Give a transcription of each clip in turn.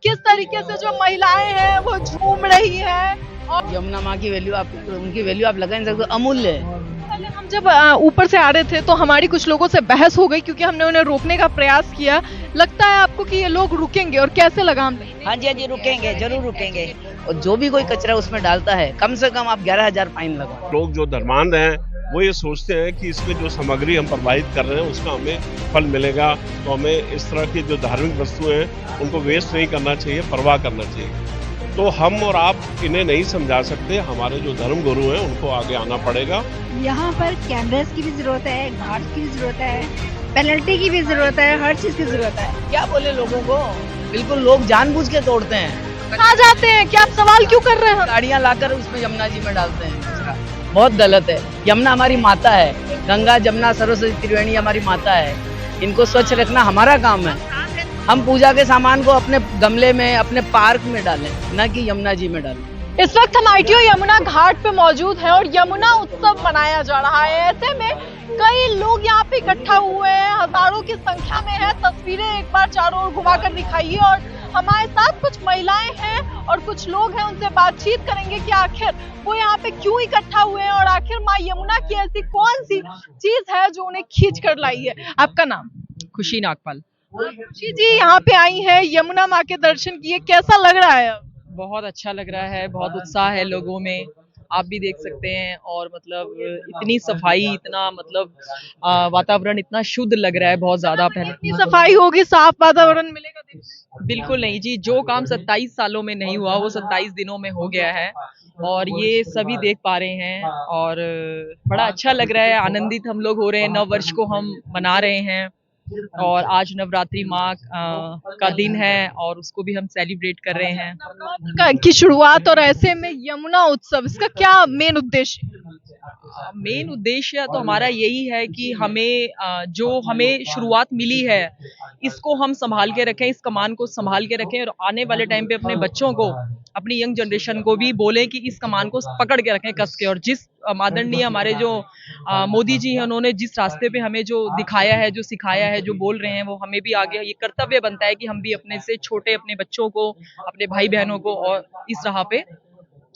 किस तरीके से जो महिलाएं हैं वो झूम रही हैं। और यमुना माँ की वैल्यू आप उनकी वैल्यू आप लगा नहीं सकते, अमूल्य है। पहले हम जब ऊपर से आ रहे थे तो हमारी कुछ लोगों से बहस हो गई क्योंकि हमने उन्हें रोकने का प्रयास किया। लगता है आपको कि ये लोग रुकेंगे और कैसे लगाम लेंगे? हाँ जी रुकेंगे, जरूर रुकेंगे। और जो भी कोई कचरा उसमें डालता है कम से कम आप 11,000 फाइन लगाओ। लोग जो धर्मांध हैं वो ये सोचते हैं कि इसमें जो सामग्री हम प्रवाहित कर रहे हैं उसका हमें फल मिलेगा, तो हमें इस तरह की जो धार्मिक वस्तुएं हैं उनको वेस्ट नहीं करना चाहिए, परवाह करना चाहिए। तो हम और आप इन्हें नहीं समझा सकते, हमारे जो धर्म गुरु हैं उनको आगे आना पड़ेगा। यहाँ पर कैमरास की भी जरूरत है, गार्ड्स की भी जरूरत है, पेनल्टी की भी जरूरत है, हर चीज की जरूरत है। क्या बोले लोगों को, बिल्कुल लोग जानबूझ के तोड़ते हैं। कहाँ जाते हैं? क्या आप सवाल क्यों कर रहे हैं? गाड़ियां लाकर उसमें यमुना जी में डालते हैं कचरा। बहुत गलत है। यमुना हमारी माता है, गंगा जमुना सरस्वती त्रिवेणी हमारी माता है। इनको स्वच्छ रखना हमारा काम है। हम पूजा के सामान को अपने गमले में, अपने पार्क में डालें, न कि यमुना जी में डालें। इस वक्त हम ITO यमुना घाट पे मौजूद हैं और यमुना उत्सव मनाया जा रहा है। ऐसे में कई लोग यहाँ पे इकट्ठा हुए हैं, हजारों की संख्या में है। तस्वीरें एक बार चारों ओर घुमाकर दिखाइए और हमारे साथ कुछ महिलाएं हैं और कुछ लोग हैं, उनसे बातचीत करेंगे कि आखिर वो यहाँ पे क्यों इकट्ठा हुए हैं और आखिर माँ यमुना की ऐसी कौन सी चीज है जो उन्हें खींच कर लाई है। आपका नाम? खुशी नागपाल। खुशी जी यहाँ पे आई हैं, यमुना माँ के दर्शन किए, कैसा लग रहा है? बहुत अच्छा लग रहा है, बहुत उत्साह है लोगों में, आप भी देख सकते हैं। और मतलब इतनी सफाई, इतना मतलब वातावरण इतना शुद्ध लग रहा है, बहुत ज्यादा। पहले इतनी सफाई होगी, साफ वातावरण मिलेगा देखने को? बिल्कुल नहीं जी, जो काम 27 सालों में नहीं हुआ वो 27 दिनों में हो गया है और ये सभी देख पा रहे हैं। और बड़ा अच्छा लग रहा है, आनंदित हम लोग हो रहे हैं। नव वर्ष को हम मना रहे हैं और आज नवरात्रि माँ का दिन है और उसको भी हम सेलिब्रेट कर रहे हैं। की शुरुआत, और ऐसे में यमुना उत्सव, इसका क्या मेन उद्देश्य है? मेन उद्देश्य तो हमारा यही है कि हमें जो हमें शुरुआत मिली है इसको हम संभाल के रखें, इस कमान को संभाल के रखें और आने वाले टाइम पे अपने बच्चों को, अपनी यंग जनरेशन को भी बोले कि इस कमान को पकड़ के रखें कस के। और जिस आदरणीय हमारे जो मोदी जी हैं, उन्होंने जिस रास्ते पे हमें जो दिखाया है, जो सिखाया है, जो बोल रहे हैं, वो हमें भी आगे ये कर्तव्य बनता है कि हम भी अपने से छोटे अपने बच्चों को, अपने भाई बहनों को और इस राह पे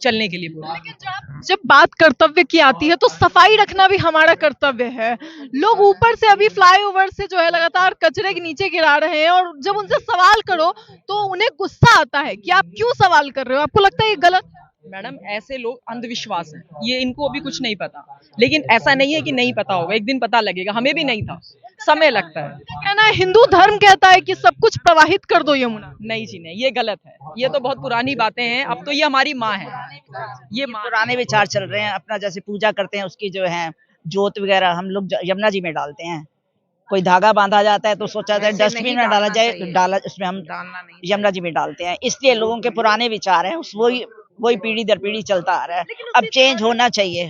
चलने के लिए बोला। लेकिन जब बात कर्तव्य की आती है तो सफाई रखना भी हमारा कर्तव्य है। लोग ऊपर से अभी फ्लाईओवर से जो है लगातार कचरे के नीचे गिरा रहे हैं और जब उनसे सवाल करो तो उन्हें गुस्सा आता है कि आप क्यों सवाल कर रहे हो, आपको लगता है ये गलत है? मैडम, ऐसे लोग अंधविश्वास हैं, ये इनको अभी कुछ नहीं पता। लेकिन ऐसा नहीं है कि नहीं पता होगा, एक दिन पता लगेगा। हमें भी नहीं था, समय लगता है। कहना है हिंदू धर्म कहता है कि सब कुछ प्रवाहित कर दो यमुना। नहीं जी नहीं, ये गलत है। ये तो बहुत पुरानी बातें हैं। अब तो ये हमारी माँ है, ये माँ। पुराने विचार चल रहे हैं। अपना जैसे पूजा करते हैं उसकी जो है जोत वगैरह हम लोग यमुना जी में डालते हैं। कोई धागा बांधा जाता है तो सोचा जाता है डस्टबिन में डाला जाए, डाला उसमें हम यमुना जी में डालते हैं। इसलिए लोगों के पुराने विचार हैं, वही पीढ़ी दर पीढ़ी चलता आ रहा है। अब चेंज होना चाहिए।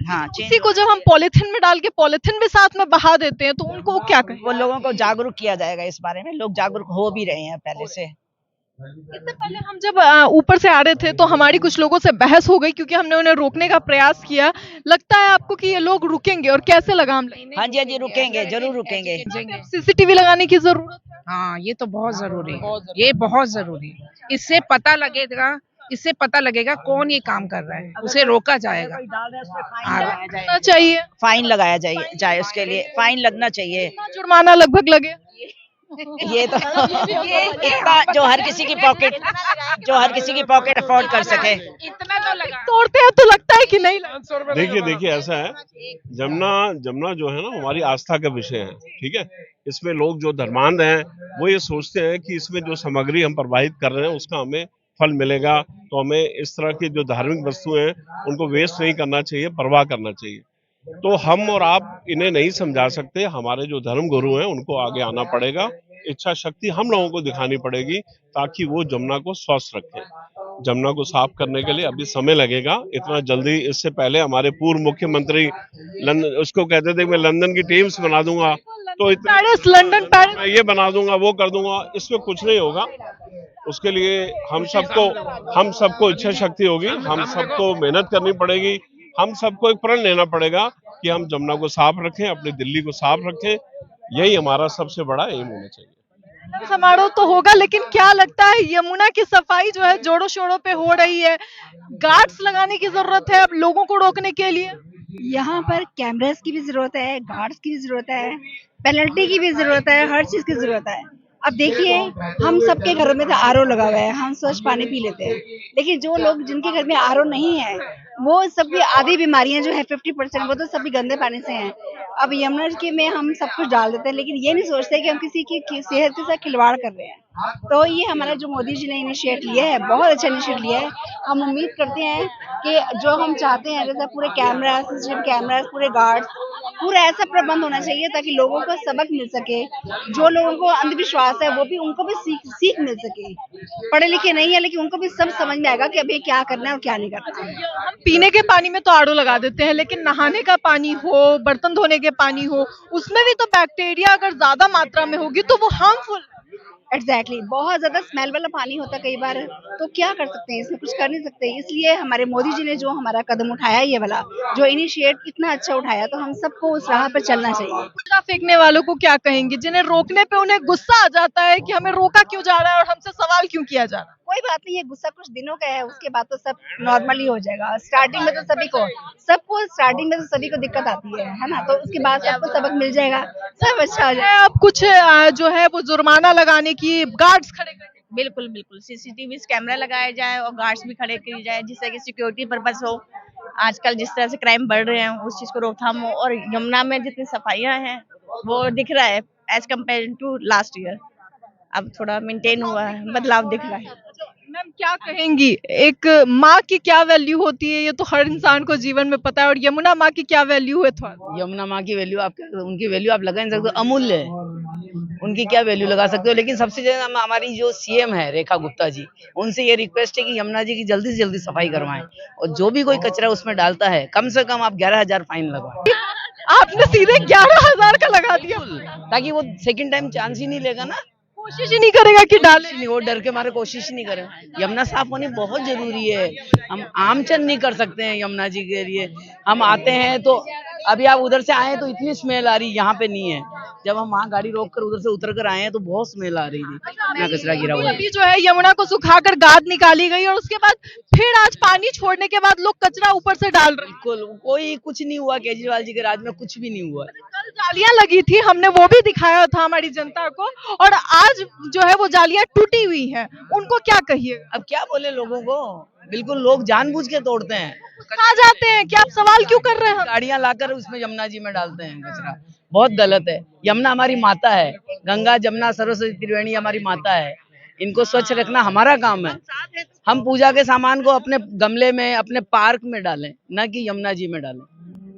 हाँ, उसी को जब हम पॉलिथीन में डाल के पॉलिथीन भी साथ में बहा देते हैं तो उनको क्या कहें? वो लोगों को जागरूक किया जाएगा इस बारे में। लोग जागरूक हो भी रहे हैं पहले से। इससे पहले हम जब ऊपर से आ रहे थे तो हमारी कुछ लोगों से बहस हो गई क्योंकि हमने उन्हें रोकने का प्रयास किया। लगता है आपको कि ये लोग रुकेंगे और कैसे लगाम लेंगे? हाँ जी रुकेंगे, जरूर रुकेंगे। CCTV लगाने की जरूरत है? हाँ, ये तो बहुत जरूरी है, ये बहुत जरूरी है। इससे पता लगेगा कौन ये काम कर रहा है, उसे रोका जाएगा। करना चाहिए, फाइन लगाया जाए उसके लिए फाइन लगना चाहिए। कितना जुर्माना लगभग लगे? ये तो ये इतना जो हर किसी की पॉकेट अफोर्ड कर सके। इतना तो लगा। तोड़ते हैं तो लगता है कि नहीं लगता। देखिए ऐसा है, जमुना जो है ना हमारी आस्था का विषय है, ठीक है। इसमें लोग जो धर्मांध हैं वो ये सोचते हैं कि इसमें जो सामग्री हम प्रवाहित कर रहे हैं उसका हमें फल मिलेगा, तो हमें इस तरह की जो धार्मिक वस्तुएं हैं उनको वेस्ट नहीं करना चाहिए, परवाह करना चाहिए। तो हम और आप इन्हें नहीं समझा सकते, हमारे जो धर्म गुरु हैं उनको आगे आना पड़ेगा। इच्छा शक्ति हम लोगों को दिखानी पड़ेगी ताकि वो जमुना को स्वस्थ रखें। जमुना को साफ करने के लिए अभी समय लगेगा, इतना जल्दी। इससे पहले हमारे पूर्व मुख्यमंत्री उसको कहते थे मैं लंदन की टीम्स बना दूंगा, तो पेरिस, लंदन, पेरिस, मैं ये बना दूंगा, वो कर दूंगा। इसमें कुछ नहीं होगा। उसके लिए हम सबको इच्छा शक्ति होगी, हम सबको मेहनत करनी पड़ेगी, हम सबको एक प्रण लेना पड़ेगा कि हम जमुना को साफ रखें, अपनी दिल्ली को साफ रखें। यही हमारा सबसे बड़ा एम होना चाहिए। मिलन समारोह तो होगा, लेकिन क्या लगता है यमुना की सफाई जो है जोरों शोरों पे हो रही है, गार्ड्स लगाने की जरूरत है अब लोगों को रोकने के लिए। यहाँ पर कैमरास की भी जरूरत है, गार्ड्स की भी जरूरत है, पेनल्टी की भी जरूरत है, हर चीज की जरूरत है। अब देखिए, हम सबके घरों में तो आरओ लगा हुआ है, हम स्वच्छ पानी पी लेते हैं, लेकिन जो लोग जिनके घर में आरओ नहीं है, वो सबकी आधी बीमारियां जो है 50% वो तो सभी गंदे पानी से हैं। अब यमुना जी में हम सब कुछ डाल देते हैं, लेकिन ये नहीं सोचते कि हम किसी की सेहत के साथ खिलवाड़ कर रहे हैं। तो ये हमारा जो मोदी जी ने इनिशिएट लिया है, बहुत अच्छा इनिशिएट लिया है। हम उम्मीद करते हैं कि जो हम चाहते हैं, जैसे पूरे कैमरा, सीसीटीवी कैमरास, पूरे गार्ड्स, पूरा ऐसा प्रबंध होना चाहिए ताकि लोगों को सबक मिल सके। जो लोगों को अंधविश्वास है, वो भी उनको भी सीख मिल सके। पढ़े लिखे नहीं है, लेकिन उनको भी सब समझ में आएगा कि अभी क्या करना है और क्या नहीं करना है। हम पीने के पानी में तो आरओ लगा देते हैं, लेकिन नहाने का पानी हो, बर्तन धोने के पानी हो, उसमें भी तो बैक्टीरिया अगर ज्यादा मात्रा में होगी तो वो हार्मफुल। एग्जैक्टली, बहुत ज्यादा स्मेल वाला पानी होता है कई बार, तो क्या कर सकते हैं, इसमें कुछ कर नहीं सकते। इसलिए हमारे मोदी जी ने जो हमारा कदम उठाया, ये वाला जो इनिशिएट इतना अच्छा उठाया, तो हम सबको उस राह पर चलना चाहिए। कचरा फेंकने वालों को क्या कहेंगे, जिन्हें रोकने पे उन्हें गुस्सा आ जाता है कि हमें रोका क्यों जा रहा है और हमसे सवाल क्यों किया जा रहा है? कोई बात नहीं है, गुस्सा कुछ दिनों का है, उसके बाद तो सब नॉर्मली हो जाएगा। स्टार्टिंग में तो स्टार्टिंग में तो सभी को दिक्कत आती है ना, तो उसके बाद सबको सबक मिल जाएगा, सब अच्छा हो जाएगा। अब कुछ जो है वो जुर्माना लगाने की, गार्ड्स खड़े करने की। बिल्कुल बिल्कुल, सीसीटीवी कैमरा लगाया जाए और गार्ड्स भी खड़े किए जाए, जिससे कि सिक्योरिटी पर्पस हो। आजकल जिस तरह से क्राइम बढ़ रहे हैं, उस चीज को रोकथाम हो। और यमुना में जितनी सफाइयां हैं वो दिख रहा है as compare to last year. अब थोड़ा मेंटेन हुआ है, बदलाव दिख रहा है। मैम क्या कहेंगी, एक माँ की क्या वैल्यू होती है, ये तो हर इंसान को जीवन में पता है, और यमुना माँ की क्या वैल्यू है थोड़ा? यमुना माँ की वैल्यू उनकी वैल्यू आप लगा नहीं सकते, अमूल्य है। उनकी क्या वैल्यू लगा सकते हो, लेकिन सबसे ज्यादा हमारी जो सीएम है रेखा गुप्ता जी, उनसे ये रिक्वेस्ट है कि यमुना जी की जल्दी से जल्दी सफाई करवाएं, और जो भी कोई कचरा उसमें डालता है, कम से कम आप 11,000 फाइन लगवाएं। आपने सीधे 11,000 का लगा दिया, ताकि वो सेकंड टाइम चांस ही नहीं लेगा ना, कोशिश ही नहीं करेगा कि डाले। नहीं, वो डर के मारे कोशिश ही नहीं करे। यमुना साफ होनी बहुत जरूरी है। हम आमचन नहीं कर सकते हैं यमुना जी के लिए। हम आते हैं तो अभी आप उधर से आए तो इतनी स्मेल आ रही, यहाँ पे नहीं है। जब हम वहाँ गाड़ी रोक कर उधर से उतर कर आए हैं तो बहुत स्मेल आ रही थी, यहाँ कचरा गिरा हुआ है। अभी जो है यमुना को सुखाकर गाद निकाली गई, और उसके बाद फिर आज पानी छोड़ने के बाद लोग कचरा ऊपर से डाल रहे हैं। बिल्कुल कोई कुछ नहीं हुआ, केजरीवाल जी के राज में कुछ भी नहीं हुआ। कल जालियां लगी थी, हमने वो भी दिखाया था हमारी जनता को, और आज जो है वो जालियां टूटी हुई हैं, उनको क्या कहिए? अब क्या बोले लोगों को, बिल्कुल लोग जानबूझ के तोड़ते हैं, आ जाते हैं कि आप सवाल क्यों कर रहे हैं? गाड़ियां लाकर उसमें यमुना जी में डालते हैं कचरा, बहुत गलत है। यमुना हमारी माता है, गंगा जमुना सरस्वती त्रिवेणी हमारी माता है, इनको स्वच्छ रखना हमारा काम है। हम पूजा के सामान को अपने गमले में, अपने पार्क में डालें, न कि यमुना जी में डालें।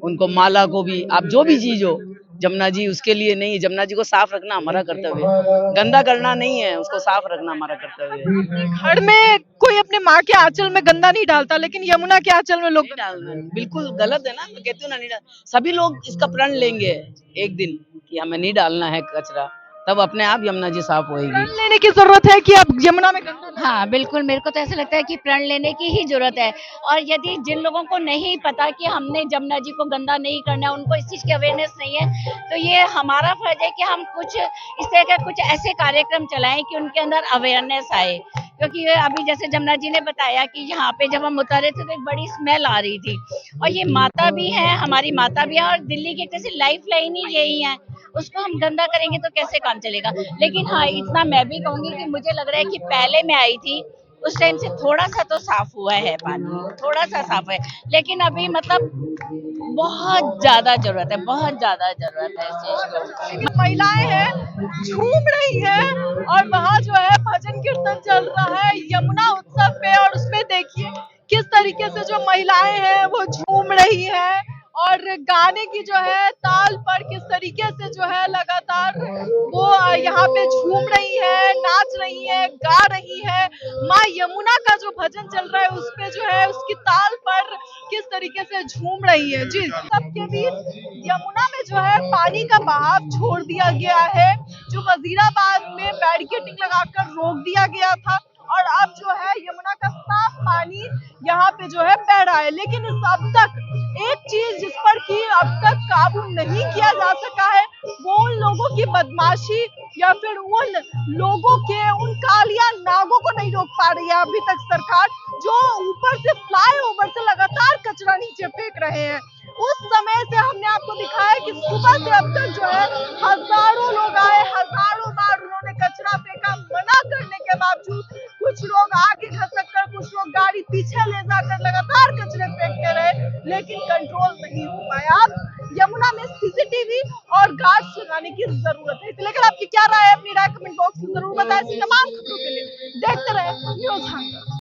उनको माला को भी, आप जो भी चीज हो, जमुना जी उसके लिए नहीं। जमुना जी को साफ रखना हमारा कर्तव्य है, गंदा करना नहीं है, उसको साफ रखना हमारा कर्तव्य है। घर में कोई अपने माँ के आंचल में गंदा नहीं डालता, लेकिन यमुना के आंचल में लोग डालना बिल्कुल गलत है ना, मैं कहती हूँ ना, नहीं डाल। सभी लोग इसका प्रण लेंगे एक दिन कि हमें नहीं डालना है कचरा, तब अपने आप यमुना जी साफ होएगी। प्रण लेने की जरूरत है कि अब यमुना में गंदा। हाँ बिल्कुल, मेरे को तो ऐसा लगता है कि प्रण लेने की ही जरूरत है। और यदि जिन लोगों को नहीं पता कि हमने जमुना जी को गंदा नहीं करना है, उनको इस चीज की अवेयरनेस नहीं है, तो ये हमारा फर्ज है कि हम कुछ इस तरह का कुछ ऐसे कार्यक्रम चलाएं कि उनके अंदर अवेयरनेस आए। क्योंकि अभी जैसे जमुना जी ने बताया कि यहाँ पे जब हम उतरे थे तो एक बड़ी स्मेल आ रही थी, और ये माता भी है, हमारी माता भी है, और दिल्ली की जैसे लाइफ लाइन ही यही है, उसको हम गंदा करेंगे तो कैसे काम चलेगा। लेकिन हाँ, इतना मैं भी कहूंगी कि मुझे लग रहा है कि पहले मैं आई थी उस टाइम से थोड़ा सा तो साफ हुआ है पानी, थोड़ा सा साफ है, लेकिन अभी मतलब बहुत ज्यादा जरूरत है, बहुत ज्यादा जरूरत है इस चीज को। महिलाएं हैं, झूम रही हैं, और वहाँ जो है भजन कीर्तन चल रहा है यमुना उत्सव पे, और उसमें देखिए किस तरीके से जो महिलाएं हैं वो झूम रही हैं, और गाने की जो है ताल पर किस तरीके से जो है लगातार वो यहाँ पे झूम रही है, नाच रही है, गा रही है। माँ यमुना का जो भजन चल रहा है उस पे जो है उसकी ताल पर किस तरीके से झूम रही है। जी, सबके बीच यमुना में जो है पानी का बहाव छोड़ दिया गया है, जो वजीराबाद में बैरिकेडिंग लगाकर रोक दिया गया था, और अब जो है यमुना का साफ पानी यहाँ पे जो है बह रहा है। लेकिन इस अब तक एक चीज जिस पर कि अब तक काबू नहीं किया जा सका है, वो उन लोगों की बदमाशी, या फिर उन लोगों के, उन कालिया नागों को नहीं रोक पा रही है अभी तक सरकार, जो ऊपर से फ्लाईओवर से लगातार कचरा नीचे फेंक रहे हैं। उस समय से हमने आपको दिखाया कि सुबह से अब तक जो है हजारों लोग आए, हजारों बार उन्होंने कचरा फेंका, मना करने के बावजूद कुछ लोग आगे खसक कर, कुछ लोग गाड़ी पीछे ले जाकर लगातार कचरे फेंकते रहे, लेकिन कंट्रोल नहीं हो पाया। अब यमुना में सीसीटीवी और गार्ड्स लगाने की जरूरत है। लेकिन आपकी क्या राय है? अपनी राय कमेंट बॉक्स में जरूर बताएं। ऐसी तमाम खबरों के लिए देखते रहे न्यूज़ हंटर।